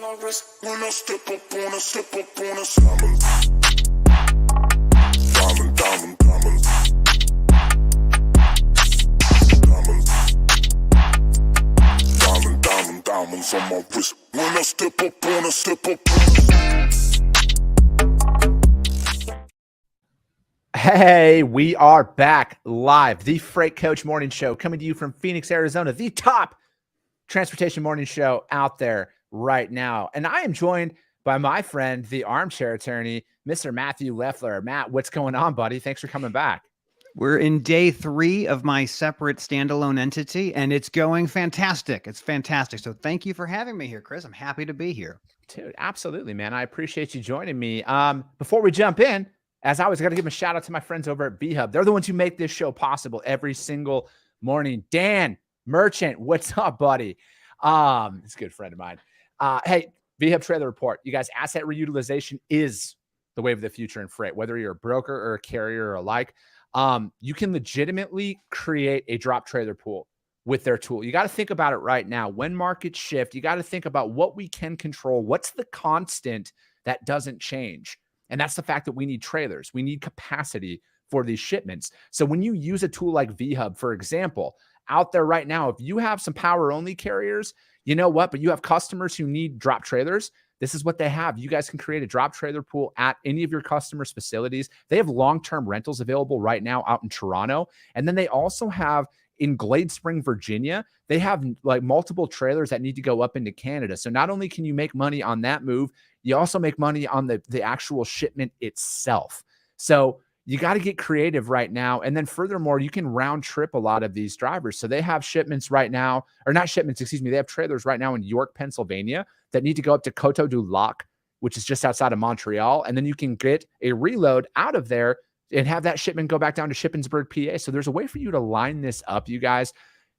my wrist when I step up on a diamond, diamond, diamond, diamond, diamond, diamonds on my wrist when I step up on Hey, we are back live. The Freight Coach Morning Show coming to you from Phoenix, Arizona, the top transportation morning show out there right now. And I am joined by my friend, the armchair attorney, Mr. Matthew Leffler. Matt, what's going on, buddy? Thanks for coming back. We're in day 3 of my separate standalone entity, and it's going fantastic. It's fantastic. So thank you for having me here, Chris. I'm happy to be here. Dude, absolutely, man. I appreciate you joining me. Before we jump in, as always, I got to give a shout out to my friends over at VHub. They're the ones who make this show possible every single morning. Dan Merchant, what's up, buddy? It's a good friend of mine. Hey, VHub Trailer Report. You guys, asset reutilization is the wave of the future in freight, whether you're a broker or a carrier or alike. You can legitimately create a drop trailer pool with their tool. You got to think about it right now. When markets shift, you got to think about what we can control. What's the constant that doesn't change? And that's the fact that we need trailers. We need capacity for these shipments. So when you use a tool like VHub, for example, out there right now, if you have some power only carriers, you know what, but you have customers who need drop trailers, this is what they have. You guys can create a drop trailer pool at any of your customers' facilities. They have long-term rentals available right now out in Toronto. And then they also have in Glade Spring, Virginia, they have like multiple trailers that need to go up into Canada. So not only can you make money on that move, you also make money on the actual shipment itself. So you got to get creative right now. And then furthermore, you can round trip a lot of these drivers. So they have shipments right now, or not shipments, excuse me. They have trailers right now in York, Pennsylvania that need to go up to Coteau du Lac, which is just outside of Montreal. And then you can get a reload out of there and have that shipment go back down to Shippensburg, PA. So there's a way for you to line this up, you guys.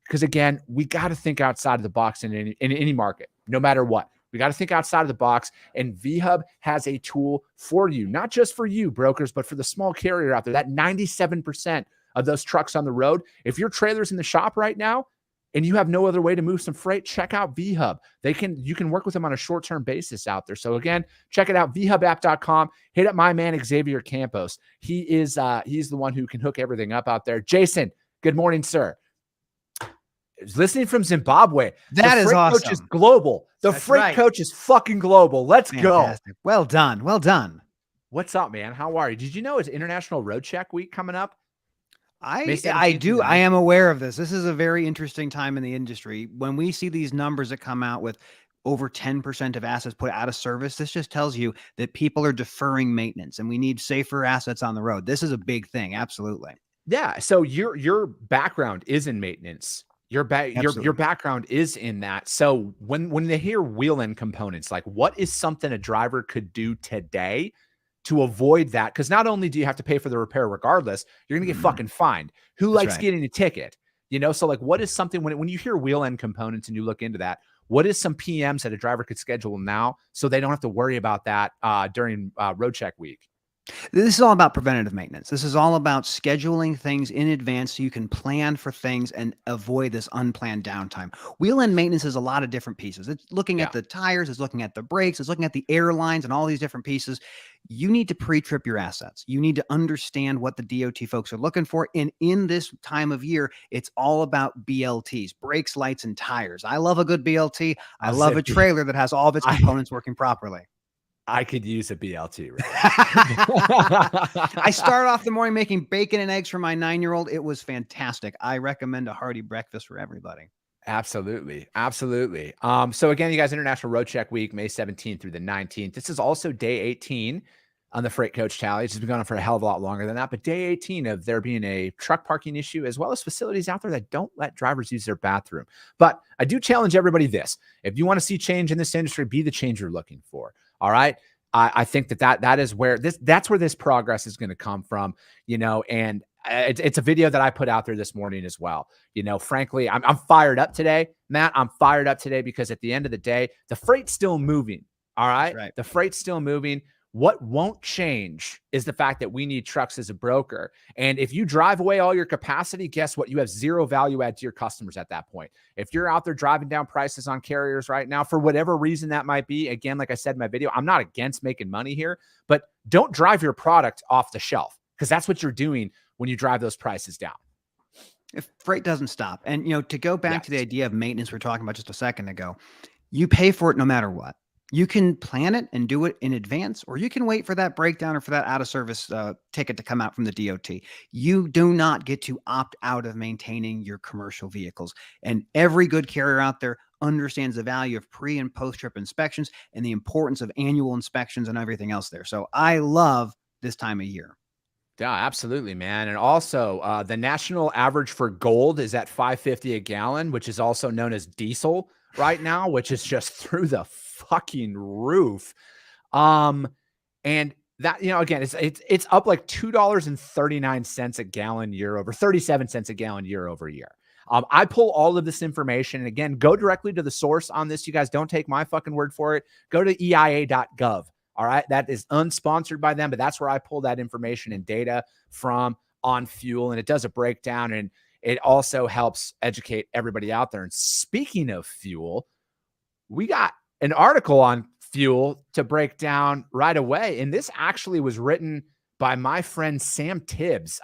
Because again, we got to think outside of the box in any market, no matter what. We got to think outside of the box, and VHub has a tool for you, not just for you brokers, but for the small carrier out there, that 97% of those trucks on the road. If your trailer's in the shop right now and you have no other way to move some freight, check out VHub. You can work with them on a short-term basis out there. So again, check it out, vhubapp.com. Hit up my man, Xavier Campos. He's the one who can hook everything up out there. Jason, good morning, sir. Listening from Zimbabwe. That is awesome. Coach is global. The Freight Coach is fucking global. Let's go. Well done. Well done. What's up, man? How are you? Did you know it's International Road Check Week coming up? I do. I am aware of this. This is a very interesting time in the industry. When we see these numbers that come out with over 10% of assets put out of service, this just tells you that people are deferring maintenance and we need safer assets on the road. This is a big thing. Absolutely. Yeah. So your background is in maintenance. Your background is in that. So when they hear wheel end components, like what is something a driver could do today to avoid that? Because not only do you have to pay for the repair regardless, you're going to get fucking fined. Who likes getting a ticket? You know, so like what is something when you hear wheel end components and you look into that, what is some PMs that a driver could schedule now so they don't have to worry about that during road check week? This is all about preventative maintenance. This is all about scheduling things in advance so you can plan for things and avoid this unplanned downtime. Wheel end maintenance is a lot of different pieces. It's looking at the tires, it's looking at the brakes, it's looking at the airlines and all these different pieces. You need to pre-trip your assets. You need to understand what the DOT folks are looking for. And in this time of year, it's all about BLTs, brakes, lights, and tires. I love a good BLT. I love a trailer that has all of its components working properly. I could use a BLT. Right? I started off the morning making bacon and eggs for my 9-year-old. It was fantastic. I recommend a hearty breakfast for everybody. Absolutely. Absolutely. So again, you guys, International Road Check Week, May 17th through the 19th. This is also day 18 on the Freight Coach Tally. It's been going on for a hell of a lot longer than that, but day 18 of there being a truck parking issue, as well as facilities out there that don't let drivers use their bathroom. But I do challenge everybody this. If you want to see change in this industry, be the change you're looking for. All right. I think that is where that's where this progress is going to come from, you know, and it's a video that I put out there this morning as well. You know, frankly, I'm fired up today, Matt. I'm fired up today because at the end of the day, the freight's still moving. All right. The freight's still moving. What won't change is the fact that we need trucks as a broker. And if you drive away all your capacity, guess what? You have zero value add to your customers at that point. If you're out there driving down prices on carriers right now, for whatever reason that might be, again, like I said in my video, I'm not against making money here, but don't drive your product off the shelf, because that's what you're doing when you drive those prices down. If freight doesn't stop. And, to go back to the idea of maintenance we were talking about just a second ago, you pay for it no matter what. You can plan it and do it in advance, or you can wait for that breakdown or for that out of service ticket to come out from the DOT. You do not get to opt out of maintaining your commercial vehicles. And every good carrier out there understands the value of pre and post trip inspections and the importance of annual inspections and everything else there. So I love this time of year. Yeah, absolutely, man. And also, the national average for gold is at $5.50 a gallon, which is also known as diesel right now, which is just through the fucking roof. And that, again, it's up like $2.39 a gallon year over 37 cents a gallon year over year. I pull all of this information, and again, go directly to the source on this. You guys don't take my fucking word for it. Go to EIA.gov. All right. That is unsponsored by them, but that's where I pull that information and data from on fuel. And it does a breakdown, and it also helps educate everybody out there. And speaking of fuel, we got an article on fuel to break down right away. And this actually was written by my friend Sam Tibbs.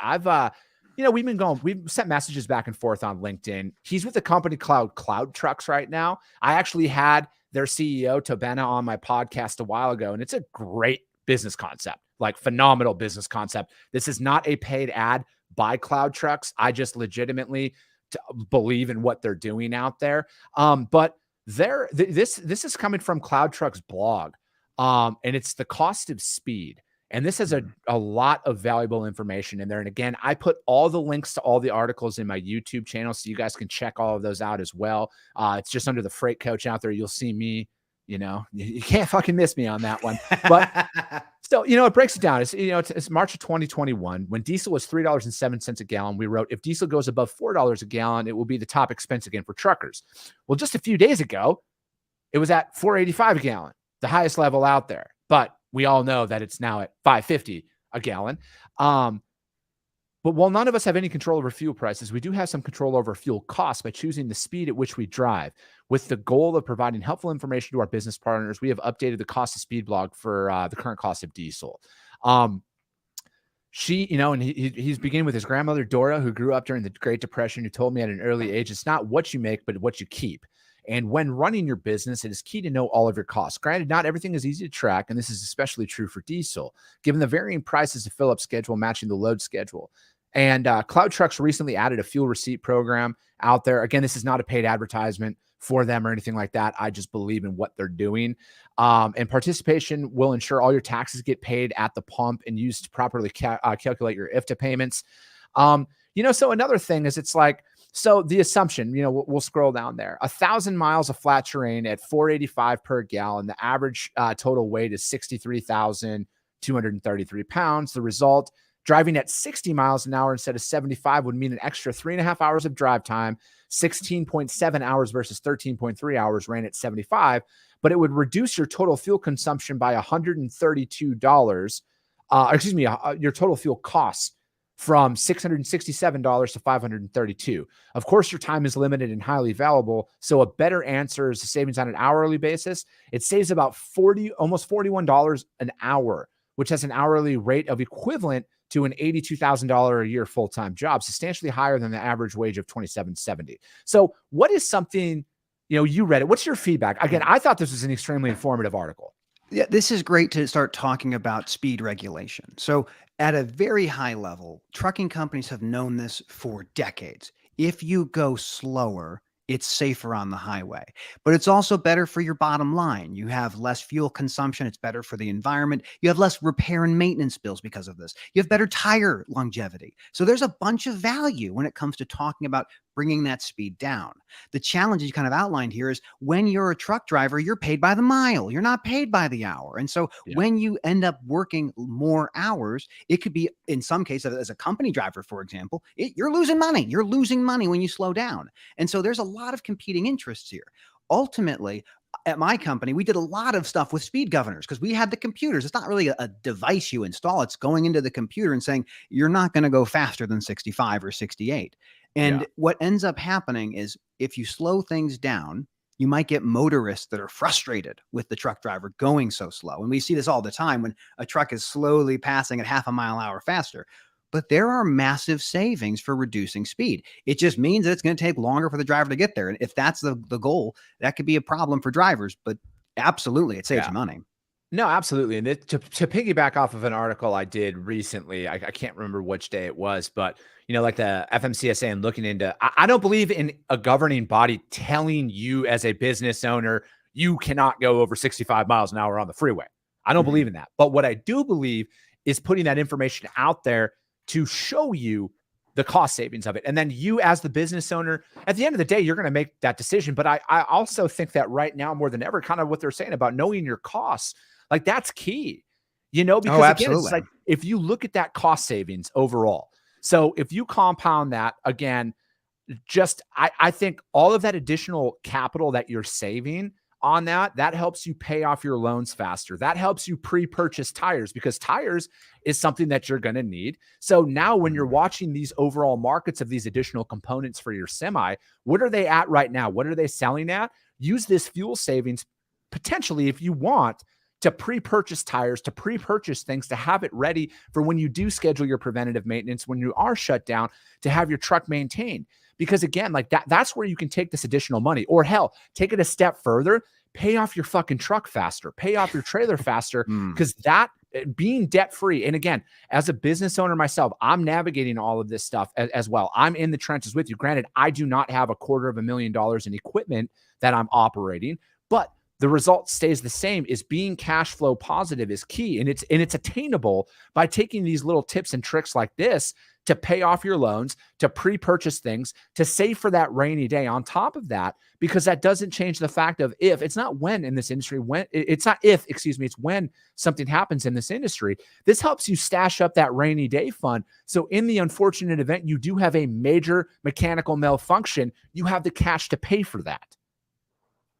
We've sent messages back and forth on LinkedIn. He's with the company Cloud Trucks right now. I actually had their CEO Tobena on my podcast a while ago, and it's a great business concept, like phenomenal business concept. This is not a paid ad by Cloud Trucks. I just legitimately believe in what they're doing out there. But this is coming from Cloud Trucks blog, and it's the cost of speed. And this has a lot of valuable information in there. And again, I put all the links to all the articles in my YouTube channel, so you guys can check all of those out as well. It's just under the Freight Coach out there. You'll see me, you can't fucking miss me on that one. But still, it breaks it down. It's March of 2021 when diesel was $3.07 a gallon. We wrote, if diesel goes above $4 a gallon, it will be the top expense again for truckers. Well, just a few days ago, it was at $4.85 a gallon, the highest level out there. But we all know that it's now at $5.50 a gallon. But while none of us have any control over fuel prices, we do have some control over fuel costs by choosing the speed at which we drive. With the goal of providing helpful information to our business partners, we have updated the cost of speed blog for the current cost of diesel. And he's beginning with his grandmother, Dora, who grew up during the Great Depression, who told me at an early age, it's not what you make, but what you keep. And when running your business, it is key to know all of your costs. Granted, not everything is easy to track, and this is especially true for diesel, given the varying prices of fill-up schedule matching the load schedule. And Cloud Trucks recently added a fuel receipt program out there. Again, this is not a paid advertisement for them or anything like that. I just believe in what they're doing. And participation will ensure all your taxes get paid at the pump and used to properly calculate your IFTA payments. So another thing is so the assumption, we'll scroll down there, 1,000 miles of flat terrain at $4.85 per gallon. The average total weight is 63,233 pounds. The result, driving at 60 miles an hour instead of 75 would mean an extra 3.5 hours of drive time, 16.7 hours versus 13.3 hours ran at 75, but it would reduce your total fuel consumption by $132. Your total fuel costs from $667 to $532. Of course, your time is limited and highly valuable. So a better answer is the savings on an hourly basis. It saves about almost $41 an hour, which has an hourly rate of equivalent to an $82,000 a year full-time job, substantially higher than the average wage of $27.70. So what is something, you read it. What's your feedback? Again, I thought this was an extremely informative article. Yeah, this is great to start talking about speed regulation. So at a very high level, trucking companies have known this for decades. If you go slower, it's safer on the highway, but it's also better for your bottom line. You have less fuel consumption. It's better for the environment. You have less repair and maintenance bills because of this. You have better tire longevity. So there's a bunch of value when it comes to talking about bringing that speed down. The challenge you kind of outlined here is when you're a truck driver, you're paid by the mile. You're not paid by the hour. And so when you end up working more hours, it could be, in some cases, as a company driver, for example, you're losing money. You're losing money when you slow down. And so there's a lot of competing interests here. Ultimately, at my company, we did a lot of stuff with speed governors because we had the computers. It's not really a device you install. It's going into the computer and saying, you're not going to go faster than 65 or 68. Yeah. And what ends up happening is if you slow things down, you might get motorists that are frustrated with the truck driver going so slow. And we see this all the time when a truck is slowly passing at half a mile an hour faster. But there are massive savings for reducing speed. It just means that it's going to take longer for the driver to get there. And if that's the goal, that could be a problem for drivers. But absolutely, it saves you money. No, absolutely. And to piggyback off of an article I did recently, I can't remember which day it was, but like the FMCSA and looking into, I don't believe in a governing body telling you as a business owner, you cannot go over 65 miles an hour on the freeway. I don't believe in that. But what I do believe is putting that information out there to show you the cost savings of it. And then you as the business owner, at the end of the day, you're going to make that decision. But I also think that right now, more than ever, kind of what they're saying about knowing your costs, like that's key, because again, it's like, if you look at that cost savings overall, so if you compound that again, I think all of that additional capital that you're saving on that helps you pay off your loans faster. That helps you pre-purchase tires because tires is something that you're going to need. So now when you're watching these overall markets of these additional components for your semi, what are they at right now? What are they selling at? Use this fuel savings potentially, if you want, to pre-purchase tires, to pre-purchase things, to have it ready for when you do schedule your preventative maintenance, when you are shut down, to have your truck maintained. Because again, like that's where you can take this additional money, or hell, take it a step further, pay off your fucking truck faster, pay off your trailer faster, because that being debt-free. And again, as a business owner myself, I'm navigating all of this stuff as well. I'm in the trenches with you. Granted, I do not have $250,000 in equipment that I'm operating, but the result stays the same. Is being cash flow positive is key. And it's attainable by taking these little tips and tricks like this to pay off your loans, to pre-purchase things, to save for that rainy day on top of that, because that doesn't change the fact of if. It's not when in this industry, it's when something happens in this industry. This helps you stash up that rainy day fund. So in the unfortunate event you do have a major mechanical malfunction, you have the cash to pay for that.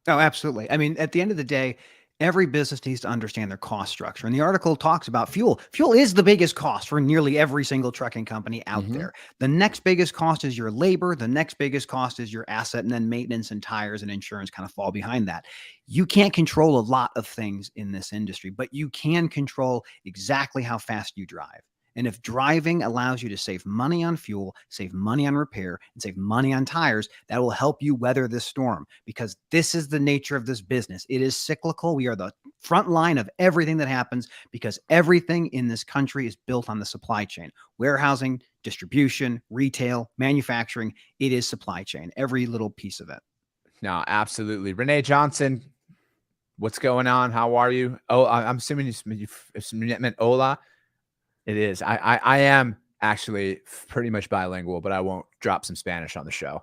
Oh, absolutely. I mean, at the end of the day, every business needs to understand their cost structure. And the article talks about fuel. Fuel is the biggest cost for nearly every single trucking company out there. The next biggest cost is your labor. The next biggest cost is your asset. And then maintenance and tires and insurance kind of fall behind that. You can't control a lot of things in this industry, but you can control exactly how fast you drive. And if driving allows you to save money on fuel, save money on repair, and save money on tires, that will help you weather this storm, because this is the nature of this business. It is cyclical. We are the front line of everything that happens because everything in this country is built on the supply chain. Warehousing, distribution, retail, manufacturing. It is supply chain, every little piece of it. No, absolutely. Renee Johnson, what's going on? How are you? Oh, I'm assuming you meant hola. It is. I am actually pretty much bilingual, but I won't drop some Spanish on the show,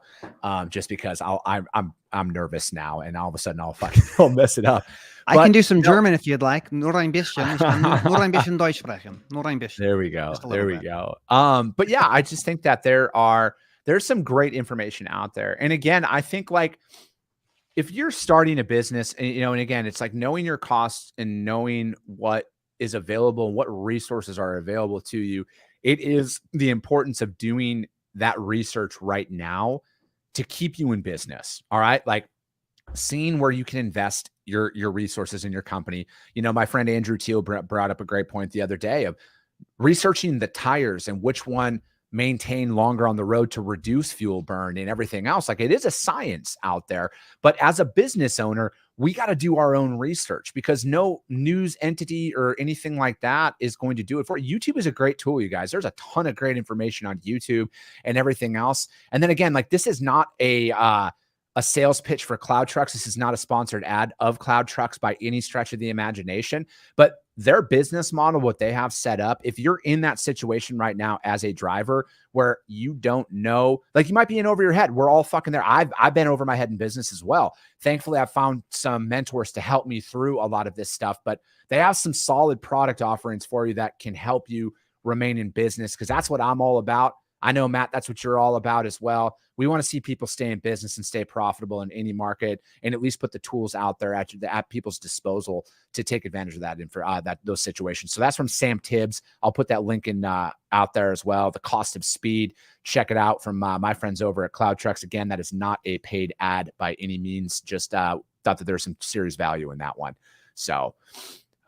just because I'm nervous now, and all of a sudden I'll mess it up. I can do some German if you'd like. Nur ein bisschen Deutsch sprechen. Nur ein bisschen. There we go. There we go. But yeah, I just think that there's some great information out there, and again, I think like if you're starting a business, and again, it's like knowing your costs and knowing what is available and what resources are available to you. It is the importance of doing that research right now to keep you in business. All right. Like seeing where you can invest your resources in your company. My friend Andrew Teal brought up a great point the other day of researching the tires and which one maintain longer on the road to reduce fuel burn and everything else. Like it is a science out there, but as a business owner, we got to do our own research because no news entity or anything like that is going to do it for you. YouTube is a great tool, you guys. There's a ton of great information on YouTube and everything else. And then again, like this is not a sales pitch for Cloud Trucks. This is not a sponsored ad of Cloud Trucks by any stretch of the imagination, but their business model, what they have set up, if you're in that situation right now as a driver where you don't know, like you might be in over your head. We're all fucking there. I've been over my head in business as well. Thankfully, I've found some mentors to help me through a lot of this stuff, but they have some solid product offerings for you that can help you remain in business, because that's what I'm all about. I know, Matt, that's what you're all about as well. We want to see people stay in business and stay profitable in any market, and at least put the tools out there at people's disposal to take advantage of that and for those situations. So that's from Sam Tibbs. I'll put that link in out there as well. The Cost of Speed. Check it out from my friends over at Cloud Trucks. Again, that is not a paid ad by any means. Just thought that there's some serious value in that one. So,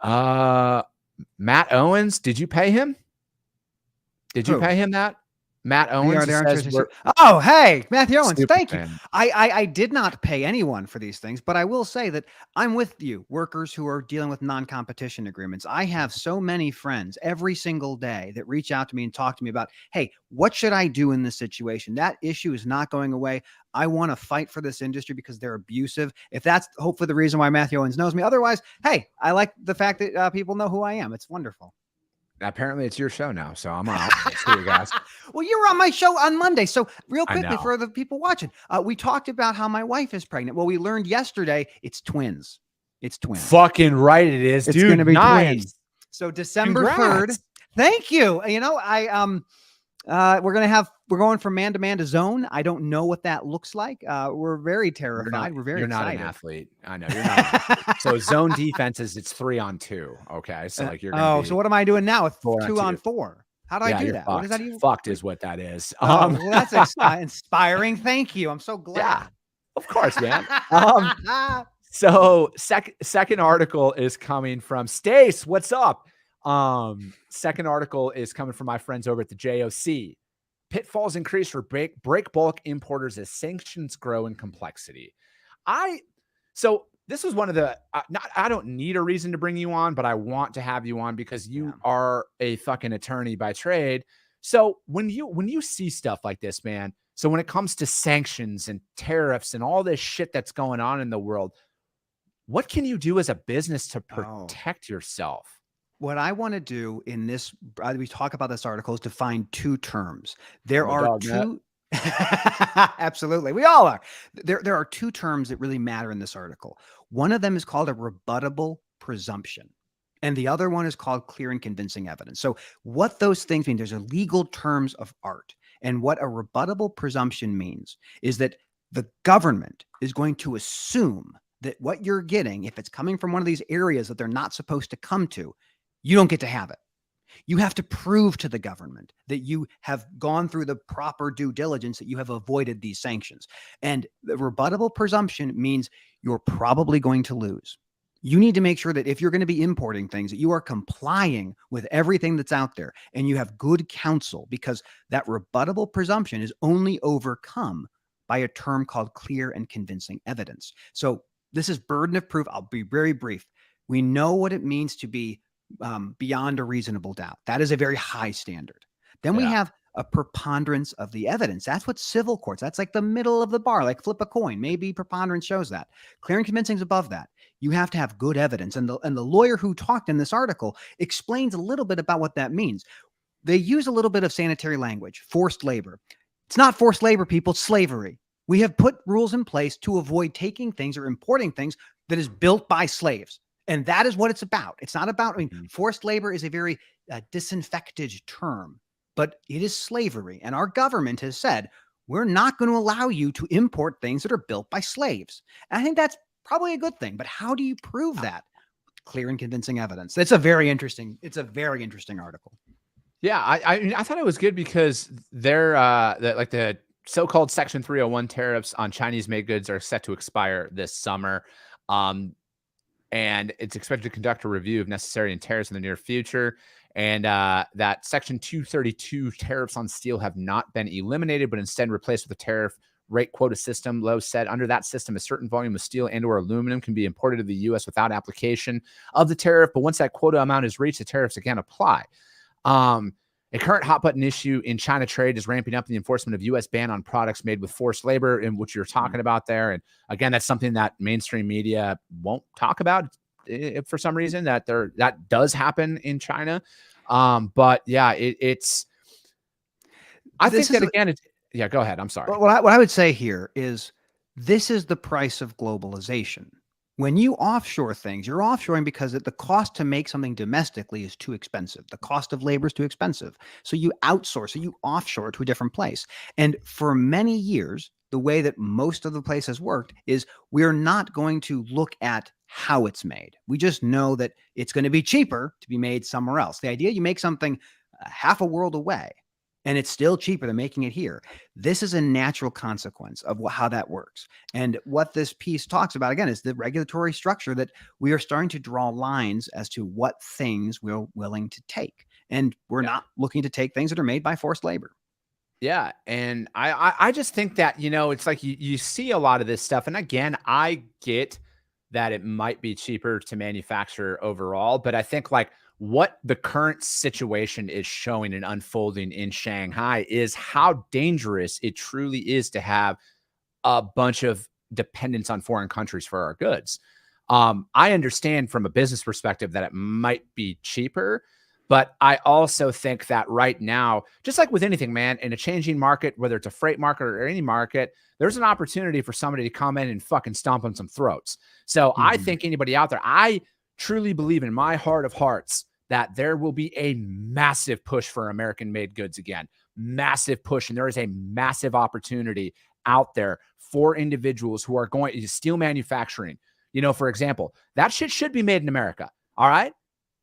Matt Owens, did you pay him? Did you pay him that? Matt Owens. Oh, hey, Matthew Owens. Thank you. Fan. I did not pay anyone for these things, but I will say that I'm with you, workers who are dealing with non-competition agreements. I have so many friends every single day that reach out to me and talk to me about, hey, what should I do in this situation? That issue is not going away. I want to fight for this industry because they're abusive. If that's hopefully the reason why Matthew Owens knows me. Otherwise, hey, I like the fact that people know who I am. It's wonderful. Apparently it's your show now, so I'm out. See you guys. Well, you were on my show on Monday. So real quickly for the people watching, we talked about how my wife is pregnant. Well, we learned yesterday it's twins. It's twins. Fucking right it is, it's dude. Gonna be nice. Twins. So December 3rd. Thank you. You know, we're going from man to zone. I don't know what that looks like. We're very terrified. We're very excited. You're not an athlete. I know you're not. So zone defenses, it's 3-on-2. Okay. So like you're going so what am I doing now with 4-on-4? How do I do that? Fucked. What does that even? Fucked is what that is. Well, that's inspiring. Thank you. I'm so glad. Yeah, of course, man. So second article is coming from Stace. What's up? Second article is coming from my friends over at the JOC. Pitfalls increase for break bulk importers as sanctions grow in complexity. So this was one of the, I don't need a reason to bring you on, but I want to have you on because you are a fucking attorney by trade. So when you see stuff like this, man, so when it comes to sanctions and tariffs and all this shit that's going on in the world, what can you do as a business to protect yourself? What I want to do in this, we talk about this article, is to find two terms. There are two. Absolutely. We all are. There are two terms that really matter in this article. One of them is called a rebuttable presumption, and the other one is called clear and convincing evidence. So what those things mean, there's a legal terms of art. And what a rebuttable presumption means is that the government is going to assume that what you're getting, if it's coming from one of these areas that they're not supposed to come to, you don't get to have it. You have to prove to the government that you have gone through the proper due diligence, that you have avoided these sanctions. And the rebuttable presumption means you're probably going to lose. You need to make sure that if you're going to be importing things, that you are complying with everything that's out there and you have good counsel, because that rebuttable presumption is only overcome by a term called clear and convincing evidence. So this is burden of proof. I'll be very brief. We know what it means to be beyond a reasonable doubt. That is a very high standard. Then we have a preponderance of the evidence. That's what civil courts, that's like the middle of the bar, like flip a coin. Maybe preponderance shows that. Clear and convincing is above that. You have to have good evidence. And the lawyer who talked in this article explains a little bit about what that means. They use a little bit of sanitary language, forced labor. It's not forced labor, people, it's slavery. We have put rules in place to avoid taking things or importing things that is built by slaves. And that is what it's about. It's not about, forced labor is a very disinfected term, but it is slavery. And our government has said, we're not going to allow you to import things that are built by slaves. And I think that's probably a good thing. But how do you prove that? Clear and convincing evidence. It's a very interesting article. Yeah, I thought it was good because they're like the so-called Section 301 tariffs on Chinese-made goods are set to expire this summer. And it's expected to conduct a review if necessary in tariffs in the near future. And that Section 232 tariffs on steel have not been eliminated, but instead replaced with a tariff rate quota system. Lowe said under that system, a certain volume of steel and or aluminum can be imported to the U.S. without application of the tariff. But once that quota amount is reached, the tariffs again apply. A current hot button issue in China trade is ramping up the enforcement of U.S. ban on products made with forced labor, in which you're talking about there. And again, that's something that mainstream media won't talk about for some reason, that does happen in China. But yeah, I think that again, go ahead. I'm sorry. What I would say here is this is the price of globalization. When you offshore things, you're offshoring because the cost to make something domestically is too expensive. The cost of labor is too expensive. So you outsource, so you offshore to a different place. And for many years, the way that most of the places worked is we're not going to look at how it's made. We just know that it's going to be cheaper to be made somewhere else. The idea you make something half a world away and it's still cheaper than making it here. This is a natural consequence of how that works. And what this piece talks about, again, is the regulatory structure that we are starting to draw lines as to what things we're willing to take. And we're not looking to take things that are made by forced labor. Yeah. And I just think that, it's like you see a lot of this stuff. And again, I get that it might be cheaper to manufacture overall, but I think like what the current situation is showing and unfolding in Shanghai is how dangerous it truly is to have a bunch of dependence on foreign countries for our goods. I understand from a business perspective that it might be cheaper, but I also think that right now, just like with anything, man, in a changing market, whether it's a freight market or any market, there's an opportunity for somebody to come in and fucking stomp on some throats. So I think anybody out there, I truly believe in my heart of hearts that there will be a massive push for American made goods again, massive push. And there is a massive opportunity out there for individuals who are going to steel manufacturing. For example, that shit should be made in America. All right.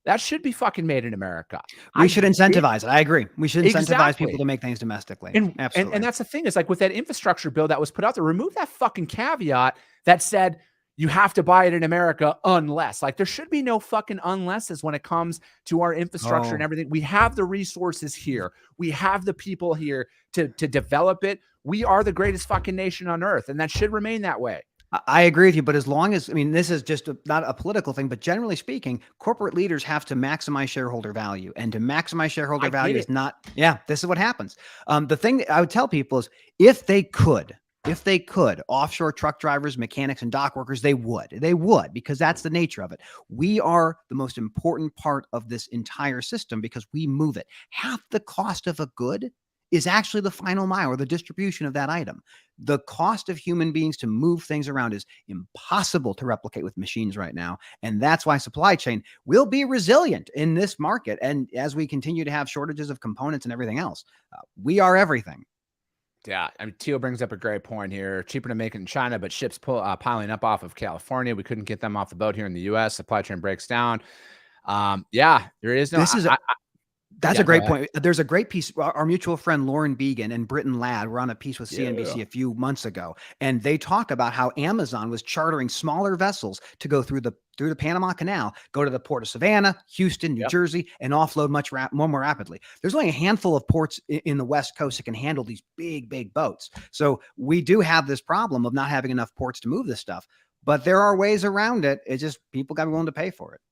That should be fucking made in America. We should incentivize it. I agree. We should incentivize Exactly. people to make things domestically. And that's the thing is like with that infrastructure bill that was put out there, remove that fucking caveat that said you have to buy it in America unless. Like there should be no fucking unlesses when it comes to our infrastructure and everything. We have the resources here. We have the people here to develop it. We are the greatest fucking nation on earth, and that should remain that way. I agree with you, but as long as, this is just not a political thing, but generally speaking, corporate leaders have to maximize shareholder value, and to maximize shareholder value is not, this is what happens. The thing that I would tell people is if they could offshore truck drivers, mechanics, and dock workers, they would, because that's the nature of it. We are the most important part of this entire system because we move it. Half the cost of a good is actually the final mile or the distribution of that item. The cost of human beings to move things around is impossible to replicate with machines right now. And that's why supply chain will be resilient in this market. And as we continue to have shortages of components and everything else, we are everything. Yeah, Teal brings up a great point here. Cheaper to make it in China, but ships piling up off of California. We couldn't get them off the boat here in the U.S. Supply chain breaks down. There is no. That's a great point. There's a great piece. Our mutual friend Lauren Began and Britton Ladd were on a piece with CNBC a few months ago, and they talk about how Amazon was chartering smaller vessels to go through the Panama Canal, go to the port of Savannah, Houston, New Jersey, and offload much more rapidly. There's only a handful of ports in the West Coast that can handle these big boats. So we do have this problem of not having enough ports to move this stuff, but there are ways around it. It's just people got to be willing to pay for it.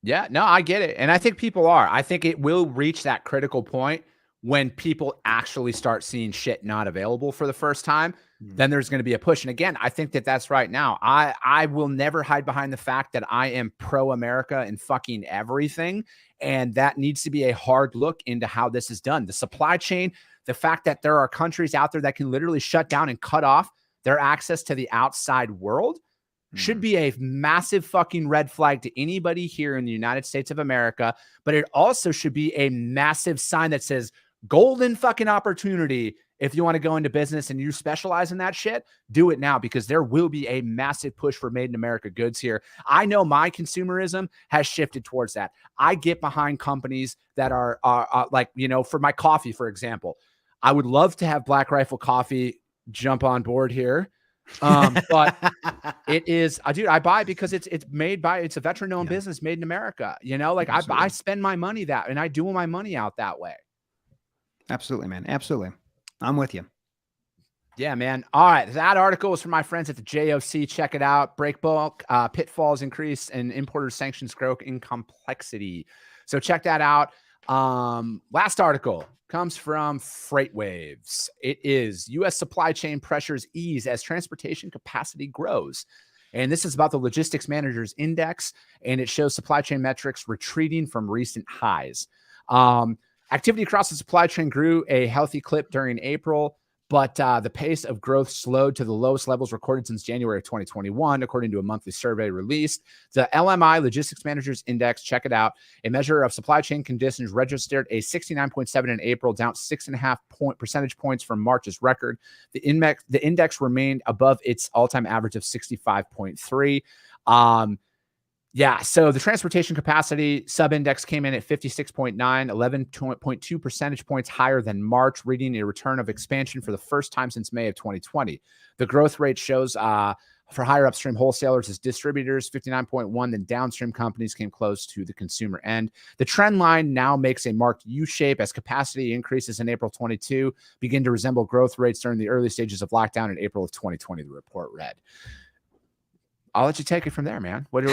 Yeah, no, I get it. And I think people are. I think it will reach that critical point when people actually start seeing shit not available for the first time. Then there's going to be a push. And again, I think that that's right now. I will never hide behind the fact that I am pro-America in fucking everything. And that needs to be a hard look into how this is done. The supply chain, the fact that there are countries out there that can literally shut down and cut off their access to the outside world should be a massive fucking red flag to anybody here in the United States of America. But it also should be a massive sign that says golden fucking opportunity. If you want to go into business and you specialize in that shit, do it now, because there will be a massive push for made in America goods here. I know my consumerism has shifted towards that. I get behind companies that are like, for my coffee, for example, I would love to have Black Rifle Coffee jump on board here. But it is, dude, I buy it because it's a veteran owned business made in America. I spend my money and I do my money out that way. Absolutely, man. Absolutely. I'm with you. Yeah, man. All right. That article was from my friends at the JOC. Check it out. Break bulk, pitfalls increase, and importer sanctions grow in complexity. So check that out. Last article comes from FreightWaves. It is U.S. supply chain pressures ease as transportation capacity grows. And this is about the Logistics Managers Index, and it shows supply chain metrics retreating from recent highs. Activity across the supply chain grew a healthy clip during April, but the pace of growth slowed to the lowest levels recorded since January of 2021, according to a monthly survey released. The LMI Logistics Managers Index, check it out, a measure of supply chain conditions, registered a 69.7 in April, down 6.5 percentage points from March's record. The index remained above its all-time average of 65.3. Yeah, so the transportation capacity sub-index came in at 56.9, 11.2 percentage points higher than March, reading a return of expansion for the first time since May of 2020. The growth rate shows for higher upstream wholesalers as distributors, 59.1, then downstream companies came close to the consumer end. The trend line now makes a marked U-shape as capacity increases in April 22 begin to resemble growth rates during the early stages of lockdown in April of 2020, the report read. I'll let you take it from there, man. What are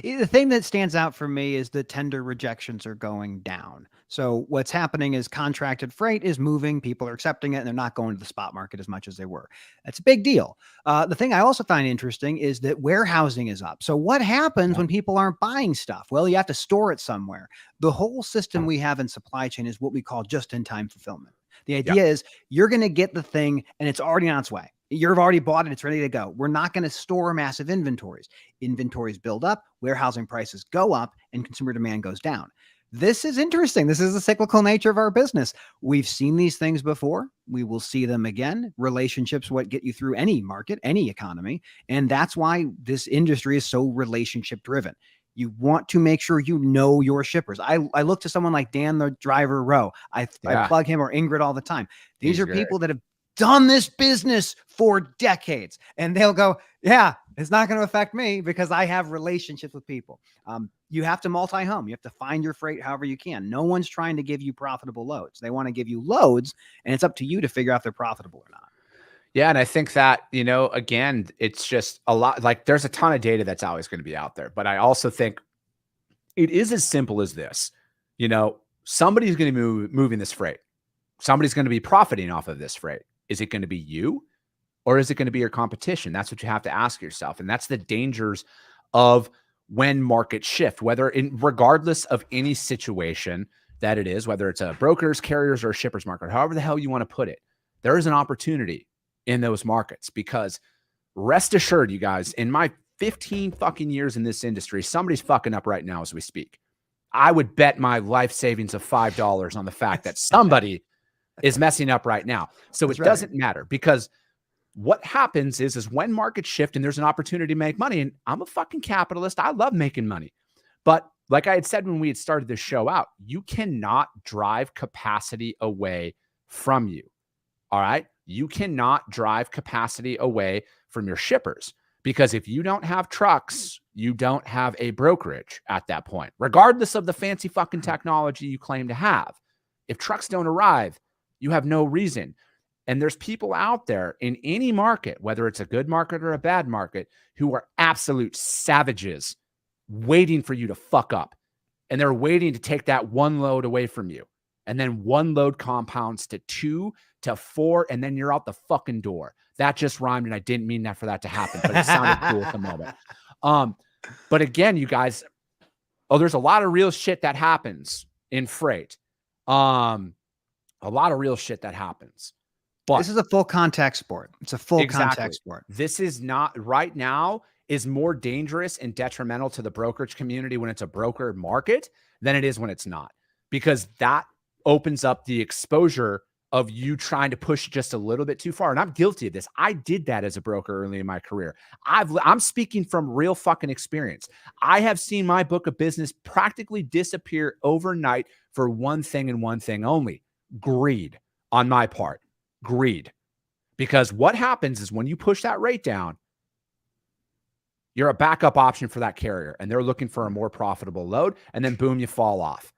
you? The thing that stands out for me is the tender rejections are going down. So what's happening is contracted freight is moving. People are accepting it, and they're not going to the spot market as much as they were. That's a big deal. The thing I also find interesting is that warehousing is up. So what happens when people aren't buying stuff? Well, you have to store it somewhere. The whole system we have in supply chain is what we call just-in-time fulfillment. The idea is you're going to get the thing, and it's already on its way. You've already bought it. It's ready to go. We're not going to store massive inventories. Inventories build up, warehousing prices go up, and consumer demand goes down. This is interesting. This is the cyclical nature of our business. We've seen these things before. We will see them again. Relationships, what get you through any market, any economy. And that's why this industry is so relationship driven. You want to make sure you know your shippers. I look to someone like Dan, the driver row. I plug him, or Ingrid, all the time. These are people that have done this business for decades, and they'll go, yeah, it's not going to affect me because I have relationships with people. You have to multi-home. You have to find your freight however you can. No one's trying to give you profitable loads. They want to give you loads, and it's up to you to figure out if they're profitable or not. Yeah. And I think that, again, it's just a lot, like there's a ton of data that's always going to be out there, but I also think it is as simple as this. Somebody's going to be moving this freight. Somebody's going to be profiting off of this freight. Is it going to be you, or is it going to be your competition? That's what you have to ask yourself. And that's the dangers of when markets shift, regardless of any situation that it is, whether it's a brokers, carriers, or a shippers market, however the hell you want to put it, there is an opportunity in those markets, because rest assured, you guys, in my 15 fucking years in this industry, somebody's fucking up right now as we speak. I would bet my life savings of $5 on the fact that somebody is messing up right now. So it doesn't matter, because what happens is when markets shift and there's an opportunity to make money, and I'm a fucking capitalist, I love making money. But like I had said when we had started this show out, you cannot drive capacity away from you. All right. You cannot drive capacity away from your shippers, because if you don't have trucks, you don't have a brokerage at that point, regardless of the fancy fucking technology you claim to have. If trucks don't arrive, you have no reason. And there's people out there in any market, whether it's a good market or a bad market, who are absolute savages waiting for you to fuck up. And they're waiting to take that one load away from you. And then one load compounds to 2 to 4, and then you're out the fucking door. That just rhymed, and I didn't mean that for that to happen, but it sounded cool at the moment. But again, you guys, there's a lot of real shit that happens in freight. A lot of real shit that happens. But this is a full contact sport. It's a full contact sport. This is not right now is more dangerous and detrimental to the brokerage community when it's a broker market than it is when it's not, because that opens up the exposure of you trying to push just a little bit too far. And I'm guilty of this. I did that as a broker early in my career. I'm speaking from real fucking experience. I have seen my book of business practically disappear overnight for one thing and one thing only: greed on my part. Greed. Because what happens is when you push that rate down, you're a backup option for that carrier, and they're looking for a more profitable load, and then boom, you fall off.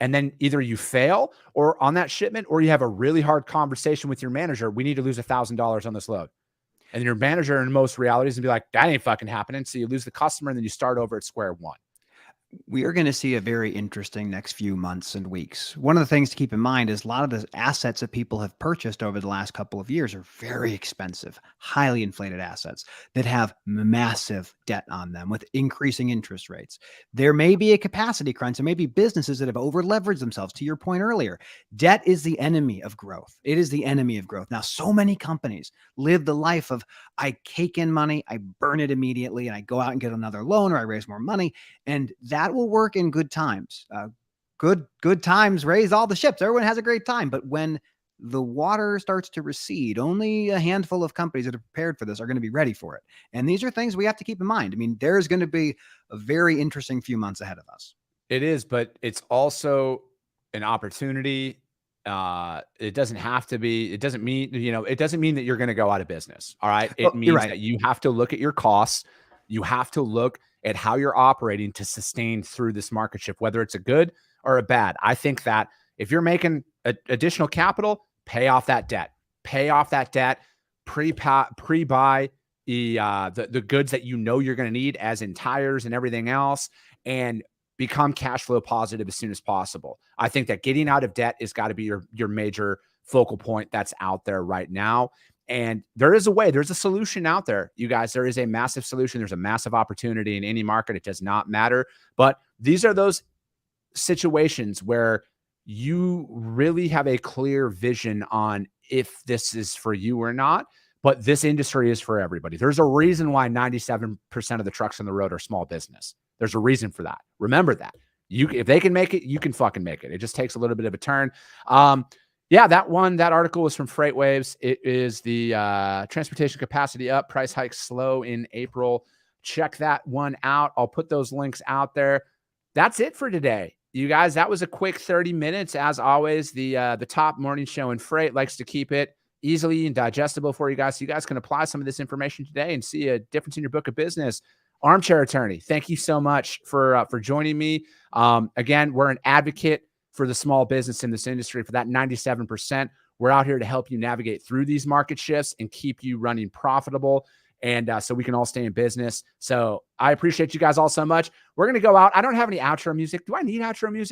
And then either you fail or on that shipment, or you have a really hard conversation with your manager. We need to lose $1,000 on this load. And your manager in most realities and be like, that ain't fucking happening. So you lose the customer, and then you start over at square one. We are going to see a very interesting next few months and weeks. One of the things to keep in mind is a lot of the assets that people have purchased over the last couple of years are very expensive, highly inflated assets that have massive debt on them with increasing interest rates. There may be a capacity crunch. There may be businesses that have over leveraged themselves. To your point earlier, debt is the enemy of growth. It is the enemy of growth. Now, so many companies live the life of I cake in money, I burn it immediately, and I go out and get another loan or I raise more money. And that will work in good times. Good times raise all the ships. Everyone has a great time. But when the water starts to recede, only a handful of companies that are prepared for this are going to be ready for it. And these are things we have to keep in mind. I mean, there's going to be a very interesting few months ahead of us. It is, but it's also an opportunity. It doesn't have to be, it doesn't mean, it doesn't mean that you're going to go out of business. All right. It You're means right. that you have to look at your costs. You have to look at how you're operating to sustain through this market shift, whether it's a good or a bad. I think that if you're making additional capital, pay off that debt, pre-buy the goods that you're going to need, as in tires and everything else, and become cash flow positive as soon as possible. I think that getting out of debt has got to be your major focal point that's out there right now. And there is a way, there's a solution out there, you guys. There is a massive solution. There's a massive opportunity in any market. It does not matter. But these are those situations where you really have a clear vision on if this is for you or not. But this industry is for everybody. There's a reason why 97% of the trucks on the road are small business. There's a reason for that. Remember that. If they can make it, you can fucking make it. It just takes a little bit of a turn. Yeah, that article was from Freight Waves. It is the transportation capacity up, price hikes slow in April. Check that one out. I'll put those links out there. That's it for today, you guys. That was a quick 30 minutes. As always, the top morning show in freight likes to keep it easily and digestible for you guys, so you guys can apply some of this information today and see a difference in your book of business. Armchair Attorney, thank you so much for joining me. Again, we're an advocate for the small business in this industry, for that 97%. We're out here to help you navigate through these market shifts and keep you running profitable, and so we can all stay in business. So I appreciate you guys all so much. We're going to go out. I don't have any outro music. Do I need outro music?